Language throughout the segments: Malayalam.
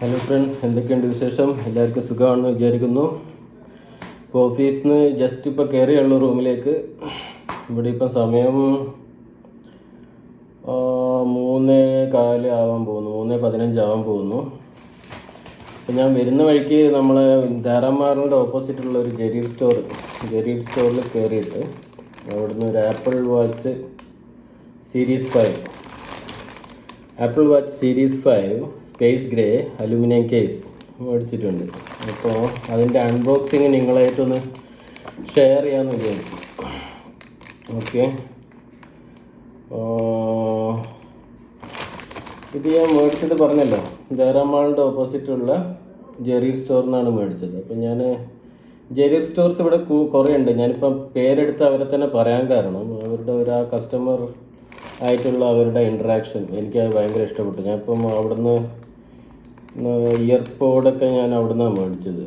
ഹലോ ഫ്രണ്ട്സ്, എന്തൊക്കെയുണ്ട് വിശേഷം? എല്ലാവർക്കും സുഖമാണെന്ന് വിചാരിക്കുന്നു. ഇപ്പോൾ ഓഫീസിൽ നിന്ന് ജസ്റ്റ് ഇപ്പോൾ കയറിയുള്ള റൂമിലേക്ക്. ഇവിടെ ഇപ്പം സമയം 3:15 ആവാൻ പോകുന്നു, 3:15 ആവാൻ പോകുന്നു. അപ്പം ഞാൻ വരുന്ന വഴിക്ക് നമ്മളെ ധാരാമാറിൻ്റെ ഓപ്പോസിറ്റുള്ള ഒരു ജെരീർ സ്റ്റോറിൽ കയറിയിട്ട് അവിടുന്ന് ഒരു apple watch series 5 space grey aluminium case മേടിച്ചിട്ടുണ്ട്. അപ്പോൾ അതിൻ്റെ അൺബോക്സിങ് നിങ്ങളായിട്ടൊന്ന് ഷെയർ ചെയ്യാമെന്ന് വിചാരിച്ചു. ഓക്കെ, ഇത് ഞാൻ മേടിച്ചത് പറഞ്ഞല്ലോ, ധാരാമാളിൻ്റെ ഓപ്പോസിറ്റുള്ള ജെരീർ സ്റ്റോറിൽ നിന്നാണ് മേടിച്ചത്. അപ്പം ഞാൻ ജെരീർ സ്റ്റോർസ് ഇവിടെ കുറേ ഉണ്ട്. ഞാനിപ്പം പേരെടുത്ത് അവരെ തന്നെ പറയാൻ കാരണം അവരുടെ ഒരു കസ്റ്റമർ ആയിട്ടുള്ള അവരുടെ ഇൻട്രാക്ഷൻ എനിക്ക് ഭയങ്കര ഇഷ്ടപ്പെട്ടു. ഞാനിപ്പം അവിടുന്ന് ഇയർപോഡൊക്കെ ഞാൻ അവിടുന്നാണ് മേടിച്ചത്.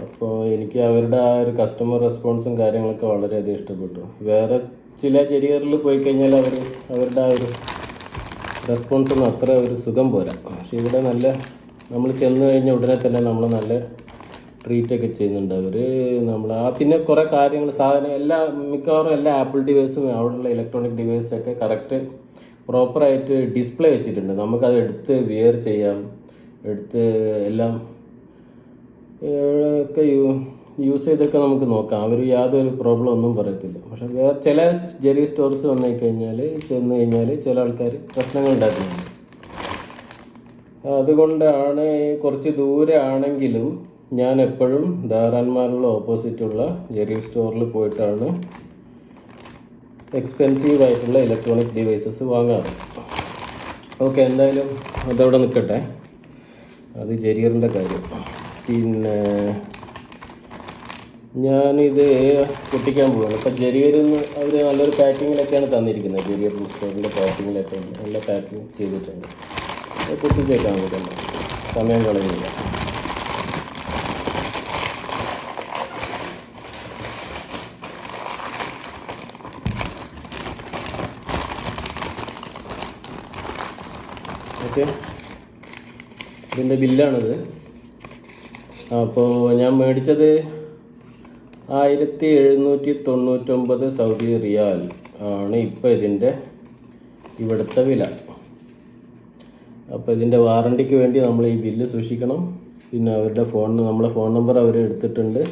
അപ്പോൾ എനിക്ക് അവരുടെ ആ ഒരു കസ്റ്റമർ റെസ്പോൺസും കാര്യങ്ങളൊക്കെ വളരെയധികം ഇഷ്ടപ്പെട്ടു. വേറെ ചില ജെരിയറിൽ പോയി കഴിഞ്ഞാൽ അവരുടെ ആ ഒരു റെസ്പോൺസൊന്നും അത്ര ഒരു സുഖം പോരാ. പക്ഷെ ഇവിടെ നല്ല, നമ്മൾ ചെന്ന് കഴിഞ്ഞ ഉടനെ തന്നെ നമ്മൾ നല്ല ട്രീറ്റൊക്കെ ചെയ്യുന്നുണ്ട് അവർ. നമ്മൾ പിന്നെ കുറേ കാര്യങ്ങൾ മിക്കവാറും എല്ലാ ആപ്പിൾ ഡിവൈസും അവിടെയുള്ള ഇലക്ട്രോണിക് ഡിവൈസൊക്കെ കറക്റ്റ് പ്രോപ്പറായിട്ട് ഡിസ്പ്ലേ വെച്ചിട്ടുണ്ട്. നമുക്കത് എടുത്ത് വിയർ ചെയ്യാം, എടുത്ത് എല്ലാം ഒക്കെ യൂസ് ചെയ്തൊക്കെ നമുക്ക് നോക്കാം. അവർ യാതൊരു പ്രോബ്ലം ഒന്നും പറയത്തില്ല. പക്ഷെ വേറെ ചില ജെറി സ്റ്റോർസ് ചെന്ന് കഴിഞ്ഞാൽ ചില ആൾക്കാർ പ്രശ്നങ്ങൾ ഉണ്ടാക്കുന്നുണ്ട്. അതുകൊണ്ടാണ് കുറച്ച് ദൂരെ ആണെങ്കിലും ഞാൻ എപ്പോഴും ധാരാന്മാരിലുള്ള ഓപ്പോസിറ്റുള്ള ജെറി സ്റ്റോറിൽ പോയിട്ടാണ് എക്സ്പെൻസീവ് ആയിട്ടുള്ള ഇലക്ട്രോണിക് ഡിവൈസസ് വാങ്ങാറ്. ഓക്കെ, എന്തായാലും അതവിടെ നിൽക്കട്ടെ, അത് ജെരിയറിൻ്റെ കാര്യം. പിന്നെ ഞാനിത് പൊട്ടിക്കാൻ പോവുകയാണ്. ഇപ്പം ജെരിയറിൽ നിന്ന് അവർ നല്ലൊരു പാക്കിങ്ങിലൊക്കെയാണ് തന്നിരിക്കുന്നത്. ജെരിയർ സ്റ്റോറിൻ്റെ പാക്കിങ്ങിലൊക്കെ നല്ല പാക്കിങ് ചെയ്തിട്ടുണ്ട്. അത് പൊട്ടിച്ചേക്കാൻ നോക്കണം, സമയം കളയുന്നില്ല. ഓക്കെ, ഇതിൻ്റെ ബില്ലാണിത്. അപ്പോൾ ഞാൻ മേടിച്ചത് 1799 സൗദി റിയാൽ ആണ് ഇപ്പോൾ ഇതിൻ്റെ ഇവിടുത്തെ വില. അപ്പോൾ ഇതിൻ്റെ വാറണ്ടിക്ക് വേണ്ടി നമ്മൾ ഈ ബില്ല് സൂക്ഷിക്കണം. പിന്നെ അവരുടെ നമ്മളെ ഫോൺ നമ്പർ അവർ എടുത്തിട്ടുണ്ട്.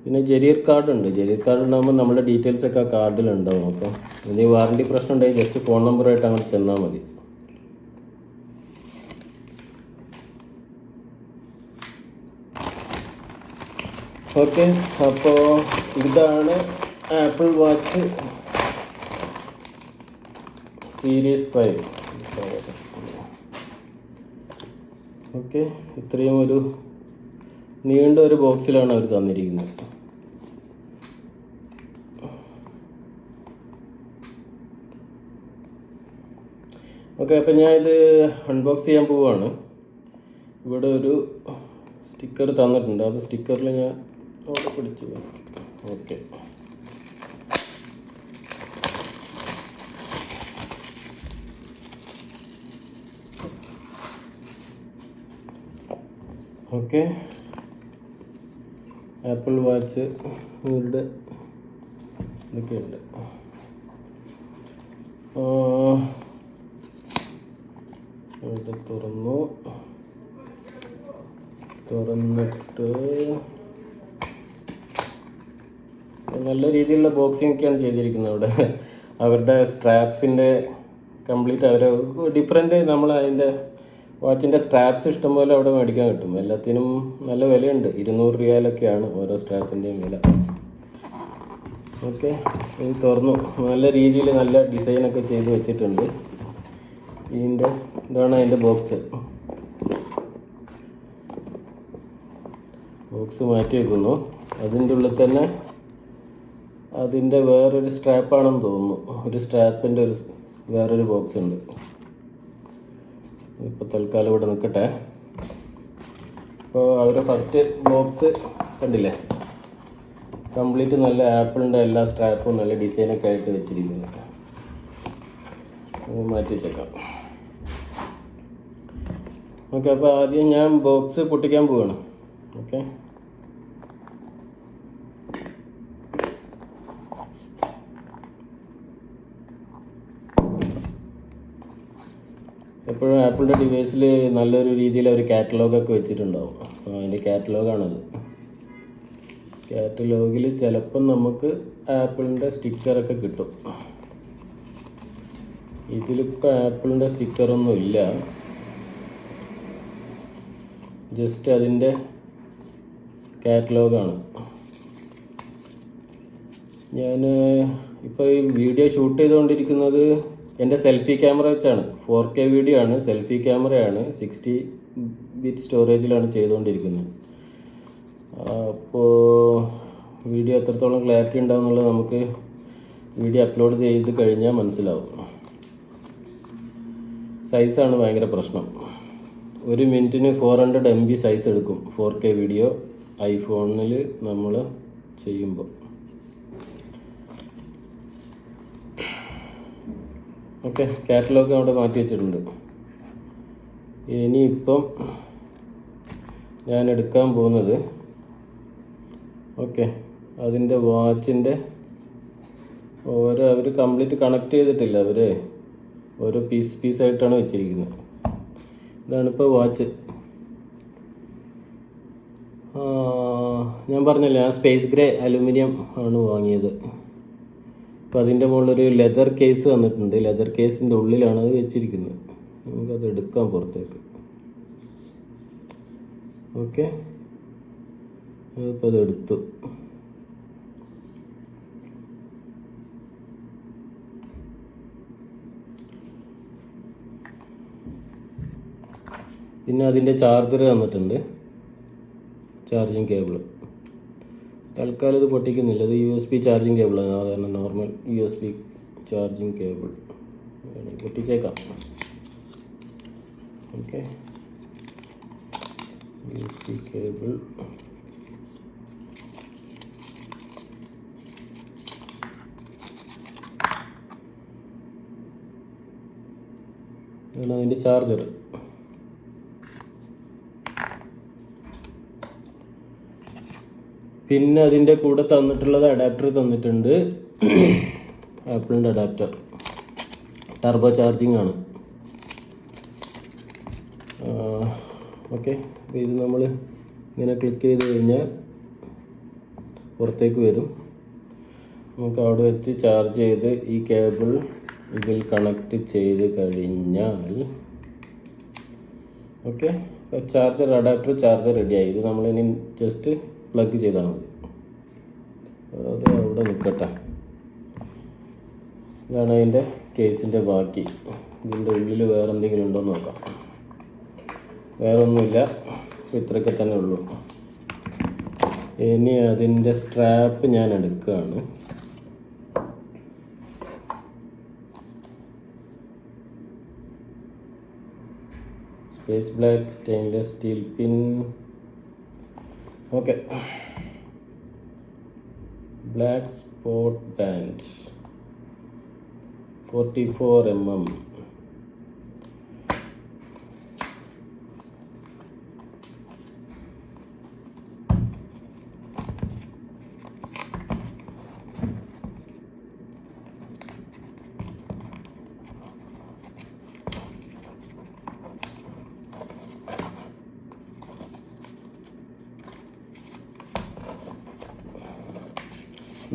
പിന്നെ ജെരിയർ കാർഡ് ഉണ്ടാകുമ്പോൾ നമ്മുടെ ഡീറ്റെയിൽസൊക്കെ ആ കാർഡിലുണ്ടാവും. അപ്പോൾ ഇനി വാറണ്ടി പ്രശ്നം ഉണ്ടെങ്കിൽ ജസ്റ്റ് ഫോൺ നമ്പറായിട്ട് അങ്ങോട്ട് ചെന്നാൽ മതി. ഓക്കെ, അപ്പോൾ ഇതാണ് ആപ്പിൾ വാച്ച് സീരീസ് 5. ഓക്കെ, ഇത്രയും ഒരു നീണ്ട ഒരു ബോക്സിലാണ് അവർ തന്നിരിക്കുന്നത്. ഓക്കെ, അപ്പം ഞാനിത് അൺബോക്സ് ചെയ്യാൻ പോവുകയാണ്. ഇവിടെ ഒരു സ്റ്റിക്കർ തന്നിട്ടുണ്ട്. അപ്പോൾ സ്റ്റിക്കറിൽ ഞാൻ അവിടെ പിടിച്ചു. ഓക്കെ, ഓക്കെ, ആപ്പിൾ വാച്ച് ഇവരുടെ ഇതൊക്കെയുണ്ട്. ഇത് തുറന്നിട്ട് നല്ല രീതിയിലുള്ള ബോക്സിംഗ് ഒക്കെയാണ് ചെയ്തിരിക്കുന്നത്. അവിടെ അവരുടെ സ്ട്രാപ്സിൻ്റെ കംപ്ലീറ്റ് അവർ ഡിഫറെൻറ്റ്, നമ്മൾ അതിൻ്റെ വാച്ചിൻ്റെ സ്ട്രാപ്സ് ഇഷ്ടംപോലെ അവിടെ മേടിക്കാൻ കിട്ടും. എല്ലാത്തിനും നല്ല വിലയുണ്ട്. 200 റിയാലൊക്കെയാണ് ഓരോ സ്ട്രാപ്പിൻ്റെയും വില. ഓക്കെ, ഇത് തുറന്നു. നല്ല രീതിയിൽ നല്ല ഡിസൈനൊക്കെ ചെയ്ത് വെച്ചിട്ടുണ്ട്. ഇതാണ് അതിൻ്റെ ബോക്സ് മാറ്റി വെക്കുന്നു. അതിൻ്റെ ഉള്ളിൽ തന്നെ അതിൻ്റെ വേറൊരു സ്ട്രാപ്പാണെന്ന് തോന്നുന്നു. ഒരു സ്ട്രാപ്പിൻ്റെ വേറൊരു ബോക്സ് ഉണ്ട്. ഇപ്പോൾ തൽക്കാലം ഇവിടെ നിൽക്കട്ടെ. അപ്പോൾ അവരുടെ ഫസ്റ്റ് ബോക്സ് കണ്ടില്ലേ, കംപ്ലീറ്റ് നല്ല ആപ്പിളിൻ്റെ എല്ലാ സ്ട്രാപ്പും നല്ല ഡിസൈനൊക്കെ ആയിട്ട് വെച്ചിരിക്കുന്നു. മാറ്റി വെച്ചേക്കാം. ഓക്കെ, അപ്പോൾ ആദ്യം ഞാൻ ബോക്സ് പൊട്ടിക്കാൻ പോവാണ്. ഓക്കെ, എപ്പോഴും ആപ്പിളിൻ്റെ ഡിവൈസിൽ നല്ലൊരു രീതിയിൽ ഒരു കാറ്റലോഗൊക്കെ വെച്ചിട്ടുണ്ടാവും. അതിൻ്റെ കാറ്റലോഗാണത്. കാറ്റലോഗിൽ ചിലപ്പം നമുക്ക് ആപ്പിളിൻ്റെ സ്റ്റിക്കറൊക്കെ കിട്ടും. ഇതിലിപ്പോൾ ആപ്പിളിൻ്റെ സ്റ്റിക്കറൊന്നും ഇല്ല, ജസ്റ്റ് അതിൻ്റെ കാറ്റലോഗാണ്. ഞാൻ ഇപ്പോൾ ഈ വീഡിയോ ഷൂട്ട് ചെയ്തുകൊണ്ടിരിക്കുന്നത് എൻ്റെ സെൽഫി ക്യാമറ വെച്ചാണ്. 4K വീഡിയോ ആണ്, സെൽഫി ക്യാമറയാണ്, 60 ബിറ്റ് സ്റ്റോറേജിലാണ് ചെയ്തുകൊണ്ടിരിക്കുന്നത്. അപ്പോൾ വീഡിയോ എത്രത്തോളം ക്ലാരിറ്റി ഉണ്ടാവും എന്നുള്ളത് നമുക്ക് വീഡിയോ അപ്ലോഡ് ചെയ്ത് കഴിഞ്ഞാൽ മനസ്സിലാവും. സൈസാണ് ഭയങ്കര പ്രശ്നം. 1 മിനിറ്റിന് 400 MB സൈസ് എടുക്കും 4K വീഡിയോ ഐഫോണിൽ നമ്മൾ ചെയ്യുമ്പോൾ. ഓക്കെ, കാറ്റലോഗ് അവിടെ മാറ്റി വെച്ചിട്ടുണ്ട്. ഇനിയിപ്പം ഞാൻ എടുക്കാൻ പോകുന്നത്, ഓക്കെ, അതിൻ്റെ വാച്ചിൻ്റെ അവർ കംപ്ലീറ്റ് കണക്ട് ചെയ്തിട്ടില്ല. അവർ ഓരോ പീസായിട്ടാണ് വെച്ചിരിക്കുന്നത്. ഇതാണിപ്പോൾ വാച്ച്. ഞാൻ പറഞ്ഞില്ല, ഞാൻ സ്പേസ് ഗ്രേ അലുമിനിയം ആണ് വാങ്ങിയത്. അപ്പോൾ അതിൻ്റെ മുകളിലൊരു ലെതർ കേസ് വന്നിട്ടുണ്ട്. ലെതർ കേസിൻ്റെ ഉള്ളിലാണ് അത് വെച്ചിരിക്കുന്നത്. നമുക്കത് എടുക്കാം പുറത്തേക്ക്. ഓക്കെ, അപ്പോൾ അതെടുത്തു. പിന്നെ അതിൻ്റെ ചാർജർ തന്നിട്ടുണ്ട്, ചാർജിങ് കേബിൾ. തൽക്കാലം ഇത് പൊട്ടിക്കുന്നില്ല, ഇത് USB ചാർജിങ് കേബിളാണ്, സാധാരണ നോർമൽ USB ചാർജിങ് കേബിൾ. പൊട്ടിച്ചേക്കാം. Okay, USB cable. ഇതാണ് അതിൻ്റെ ചാർജർ. പിന്നെ അതിൻ്റെ കൂടെ തന്നിട്ടുള്ളത് അഡാപ്റ്റർ തന്നിട്ടുണ്ട്, ആപ്പിളിൻ്റെ അഡാപ്റ്റർ. ടർബോ ചാർജിങ് ആണ്. ഓക്കെ, അപ്പോൾ ഇത് നമ്മൾ ഇങ്ങനെ ക്ലിക്ക് ചെയ്ത് കഴിഞ്ഞാൽ പുറത്തേക്ക് വരും. നമുക്ക് അവിടെ വെച്ച് ചാർജ് ചെയ്ത് ഈ കേബിൾ ഇതിൽ കണക്ട് ചെയ്ത് കഴിഞ്ഞാൽ, ഓക്കെ, ചാർജർ അഡാപ്റ്റർ ചാർജർ റെഡിയായി. ഇത് നമ്മളിനി ജസ്റ്റ് പ്ലഗ് ചെയ്താൽ മതി. അത് അവിടെ നിൽക്കട്ടെ. ഇതാണ് അതിൻ്റെ കേസിൻ്റെ ബാക്കി. ഇതിൻ്റെ ഉള്ളിൽ വേറെ എന്തെങ്കിലും ഉണ്ടോ എന്ന് നോക്കാം. വേറെ ഒന്നുമില്ല, ഇത്രയൊക്കെ തന്നെ ഉള്ളൂ. ഇനി അതിൻ്റെ സ്ട്രാപ്പ് ഞാൻ എടുക്കുകയാണ്. Space black stainless steel pin. Okay, black sport band 44 mm.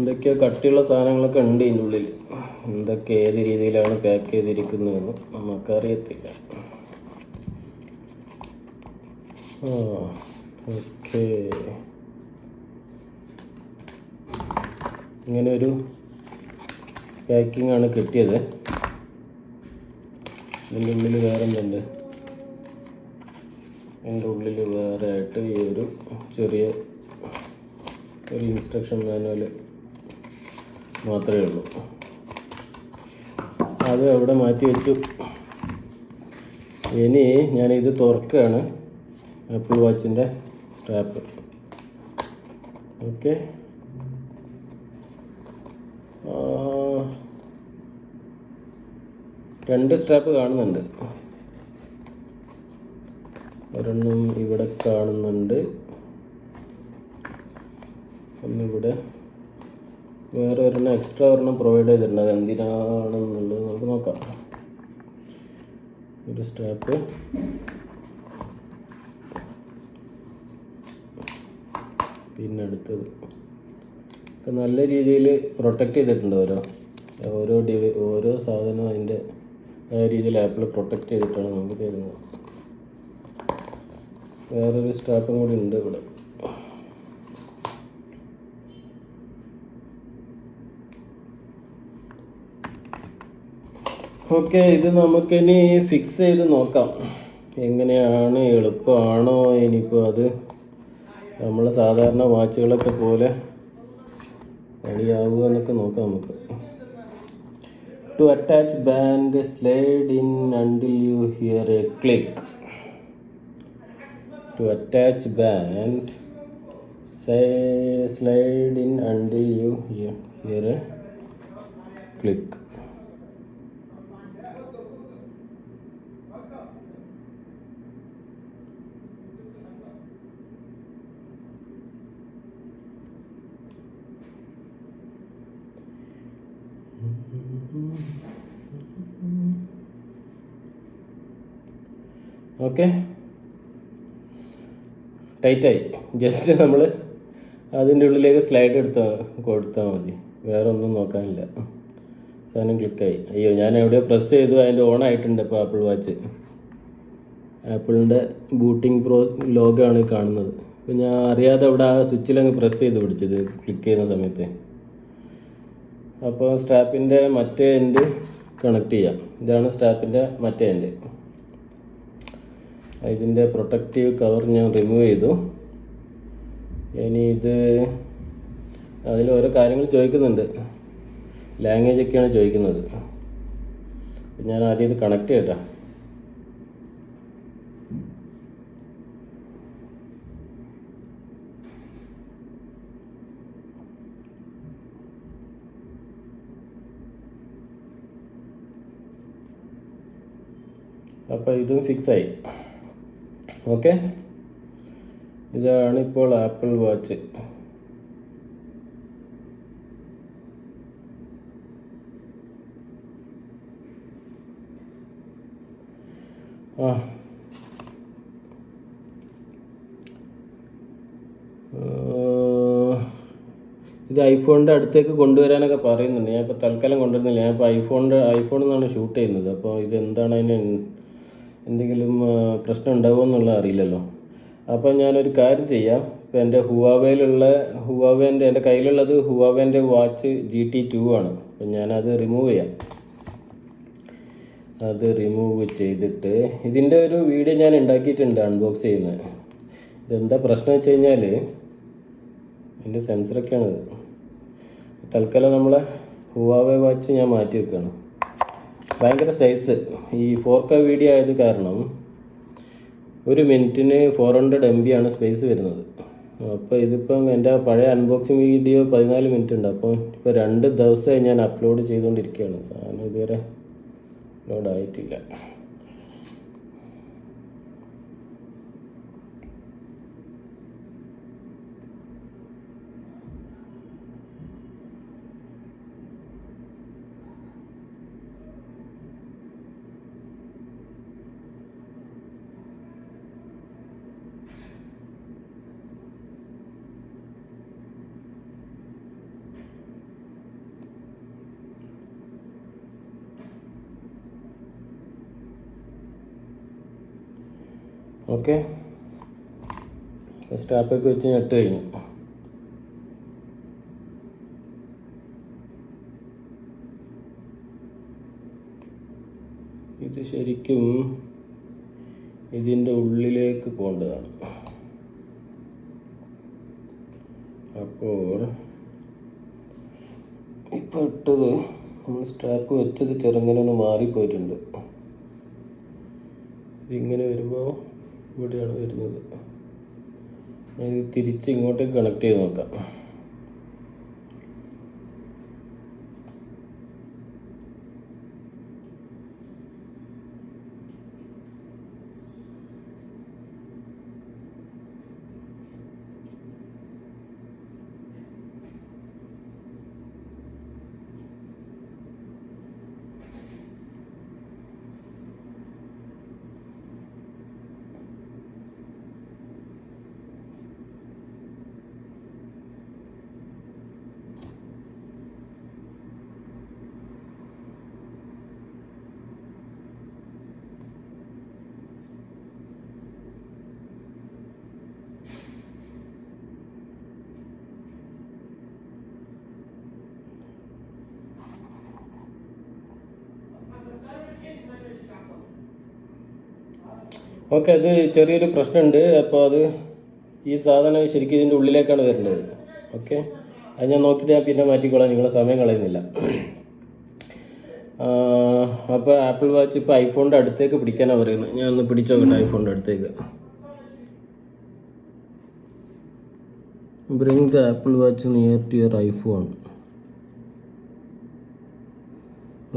എന്തൊക്കെയോ കട്ടിയുള്ള സാധനങ്ങളൊക്കെ ഉണ്ട് ഇതിൻ്റെ ഉള്ളിൽ. എന്തൊക്കെ ഏത് രീതിയിലാണ് പാക്ക് ചെയ്തിരിക്കുന്നതെന്ന് നമുക്കറിയത്തില്ല. ഓക്കെ, ഇങ്ങനെ ഒരു പാക്കിംഗ് ആണ് കിട്ടിയത്. ഇതിൻ്റെ ഉള്ളിൽ വേറെ എന്തുണ്ട്? ഇതിൻ്റെ ഉള്ളിൽ വേറെ ആയിട്ട് ഈ ഒരു ചെറിയ ഒരു ഇൻസ്ട്രക്ഷൻ മാനുവൽ മാത്രമേ ഉള്ളൂ. അത് അവിടെ മാറ്റി വെച്ചു. ഇനി ഞാനിത് തുറക്കുകയാണ്, ആപ്പിൾ വാച്ചിൻ്റെ സ്ട്രാപ്പ്. ഓക്കെ, രണ്ട് സ്ട്രാപ്പ് കാണുന്നുണ്ട്. ഒരെണ്ണം ഇവിടെ കാണുന്നുണ്ട്, ഒന്നിവിടെ, വേറെ ഒരെണ്ണം എക്സ്ട്രാ ഒരെണ്ണം പ്രൊവൈഡ് ചെയ്തിട്ടുണ്ട്. അത് എന്തിനാണെന്നുള്ളത് നമുക്ക് നോക്കാം. ഒരു സ്ട്രാപ്പ്, പിന്നെ അടുത്തത് ഒക്കെ നല്ല രീതിയിൽ പ്രൊട്ടക്റ്റ് ചെയ്തിട്ടുണ്ട്. ഓരോ സാധനവും അതിൻ്റെ രീതിയിൽ ആപ്പിൾ പ്രൊട്ടക്റ്റ് ചെയ്തിട്ടാണ് നമുക്ക് തരുന്നത്. വേറൊരു സ്ട്രാപ്പും കൂടി ഉണ്ട് ഇവിടെ. ഓക്കെ, ഇത് നമുക്കിനി ഫിക്സ് ചെയ്ത് നോക്കാം. എങ്ങനെയാണ്, എളുപ്പമാണോ, ഇനിയിപ്പോൾ അത് നമ്മൾ സാധാരണ വാച്ചുകളൊക്കെ പോലെ പണിയാവുക എന്നൊക്കെ നോക്കാം നമുക്ക്. To attach band, slide in until you hear a click. To attach band, slide in until you hear a click. Okay, ടൈറ്റായി. ജസ്റ്റ് നമ്മൾ അതിൻ്റെ ഉള്ളിലേക്ക് സ്ലൈഡ് കൊടുത്താൽ മതി, വേറെ ഒന്നും നോക്കാനില്ല. സാധനം ക്ലിക്കായി. അയ്യോ, ഞാൻ എവിടെയോ പ്രസ് ചെയ്തു, അതിൻ്റെ ഓൺ ആയിട്ടുണ്ട് ഇപ്പോൾ ആപ്പിൾ വാച്ച്. ആപ്പിളിൻ്റെ ബൂട്ടിംഗ് പ്രോ ലോഗോ ആണ് കാണുന്നത്. അപ്പോൾ ഞാൻ അറിയാതെ അവിടെ ആ സ്വിച്ചിലങ്ങ് പ്രസ് ചെയ്ത് പിടിച്ചത് ക്ലിക്ക് ചെയ്യുന്ന സമയത്ത്. അപ്പോൾ സ്ട്രാപ്പിൻ്റെ മറ്റേ എൻഡ് കണക്ട് ചെയ്യാം. ഇതാണ് സ്ട്രാപ്പിൻ്റെ മറ്റേ എൻഡ്. ഇതിൻ്റെ പ്രൊട്ടക്റ്റീവ് കവർ ഞാൻ റിമൂവ് ചെയ്തു. ഇനി ഇത് അതിൽ ഓരോ കാര്യങ്ങൾ ചോദിക്കുന്നുണ്ട്, ലാംഗ്വേജ് ഒക്കെയാണ് ചോദിക്കുന്നത്. ഞാൻ ആദ്യം ഇത് കണക്ട് ചെയ്യട്ടെ. അപ്പോൾ ഇതും ഫിക്സായി. ഓക്കെ, ഇതാണ് ഇപ്പോൾ ആപ്പിൾ വാച്ച്. ഇത് ഐഫോണിൻ്റെ അടുത്തേക്ക് കൊണ്ടുവരാനൊക്കെ പറയുന്നുണ്ട്. ഞാൻ ഇപ്പോൾ തൽക്കാലം കൊണ്ടുവരുന്നില്ല. ഞാൻ ഇപ്പോൾ ഐഫോണിൽ നിന്നാണ് ഷൂട്ട് ചെയ്യുന്നത്. അപ്പോൾ ഇത് എന്താണ്, അതിന് എന്തെങ്കിലും പ്രശ്നം ഉണ്ടാവുമോ എന്നുള്ളത് അറിയില്ലല്ലോ. അപ്പോൾ ഞാനൊരു കാര്യം ചെയ്യാം. ഇപ്പോൾ എൻ്റെ എൻ്റെ കയ്യിലുള്ളത് ഹുവാവേൻ്റെ വാച്ച് GT2 ആണ്. അപ്പം ഞാനത് റിമൂവ് ചെയ്യാം. അത് റിമൂവ് ചെയ്തിട്ട് ഇതിൻ്റെ ഒരു വീഡിയോ ഞാൻ ഉണ്ടാക്കിയിട്ടുണ്ട് അൺബോക്സ് ചെയ്യുന്നത്. ഇതെന്താ പ്രശ്നം വെച്ച് കഴിഞ്ഞാൽ എൻ്റെ സെൻസറൊക്കെയാണിത്. തൽക്കാലം നമ്മളെ ഹുവാവേ വാച്ച് ഞാൻ മാറ്റി വെക്കുകയാണ്. ഭയങ്കര സൈസ്, ഈ 4K വീഡിയോ ആയത് കാരണം 1 മിനിറ്റിന് 400 MB ആണ് സ്പേസ് വരുന്നത്. അപ്പോൾ ഇതിപ്പം എൻ്റെ പഴയ അൺബോക്സിങ് വീഡിയോ 14 മിനിറ്റ് ഉണ്ട്. അപ്പോൾ ഇപ്പോൾ 2 ദിവസമായി ഞാൻ അപ്ലോഡ് ചെയ്തുകൊണ്ടിരിക്കുകയാണ്. സാധനം ഇതുവരെ അപ്ലോഡ് ആയിട്ടില്ല. ഓക്കെ, സ്ട്രാപ്പൊക്കെ വെച്ച് ഞെട്ട് കഴിഞ്ഞു. ഇത് ശരിക്കും ഇതിൻ്റെ ഉള്ളിലേക്ക് പോകേണ്ടതാണ്. അപ്പോൾ ഇപ്പോൾ ഇട്ടത് നമ്മൾ സ്ട്രാപ്പ് വെച്ചത് ചെറുങ്ങനെ ഒന്ന് മാറിപ്പോയിട്ടുണ്ട്. ഇതിങ്ങനെ വരുമ്പോൾ ഇവിടെയാണ് വരുന്നത്. ഞാൻ തിരിച്ച് ഇങ്ങോട്ടേക്ക് കണക്ട് ചെയ്ത് നോക്കാം. ഓക്കെ, അത് ചെറിയൊരു പ്രശ്നമുണ്ട്. അപ്പോൾ അത് ഈ സാധനം ശരിക്കും ഇതിൻ്റെ ഉള്ളിലേക്കാണ് വരേണ്ടത്. ഓക്കെ, അത് ഞാൻ നോക്കിയിട്ട് ഞാൻ പിന്നെ മാറ്റിക്കോളാം, നിങ്ങളെ സമയം കളയുന്നില്ല. അപ്പോൾ ആപ്പിൾ വാച്ച് ഇപ്പോൾ ഐഫോണിൻ്റെ അടുത്തേക്ക് പിടിക്കാനാണ് പറയുന്നത്. ഞാൻ ഒന്ന് പിടിച്ചു നോക്കട്ടെ ഐഫോണിൻ്റെ അടുത്തേക്ക്. Bring the Apple Watch near to your iPhone.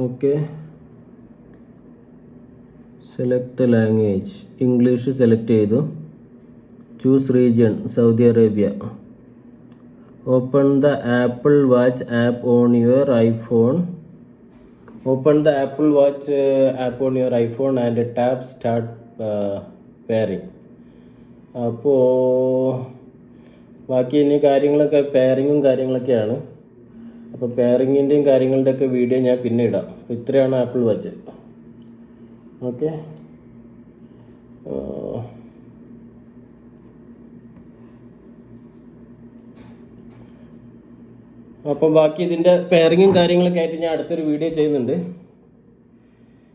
Okay, select the language. English select ചെയ്തു. Choose region Saudi Arabia. Open the Apple Watch app on your iPhone. Open the Apple Watch app on your iPhone and tap start pairing. അപ്പോൾ ബാക്കി ഇനി കാര്യങ്ങളൊക്കെ പെയറിങ്ങും കാര്യങ്ങളൊക്കെയാണ്. അപ്പോൾ പെയറിങ്ങിൻ്റെയും കാര്യങ്ങളുടെയൊക്കെ വീഡിയോ ഞാൻ പിന്നെ ഇടാം. അപ്പോൾ ഇത്രയാണ് ആപ്പിൾ വാച്ച്. ഓക്കെ, അപ്പം ബാക്കി ഇതിൻ്റെ പെയറിങ്ങും കാര്യങ്ങളൊക്കെ ആയിട്ട് ഞാൻ അടുത്തൊരു വീഡിയോ ചെയ്യുന്നുണ്ട്.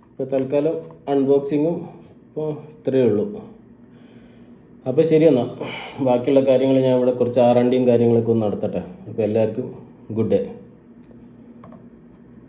ഇപ്പോൾ തൽക്കാലം അൺബോക്സിങ്ങും ഇപ്പോൾ ഇത്രയേ ഉള്ളൂ. അപ്പോൾ ശരി, എന്നാൽ ബാക്കിയുള്ള കാര്യങ്ങൾ ഞാൻ ഇവിടെ കുറച്ച് R&Dയും കാര്യങ്ങളൊക്കെ ഒന്ന് നടത്തട്ടെ. അപ്പോൾ എല്ലാവർക്കും ഗുഡ് ഡേ.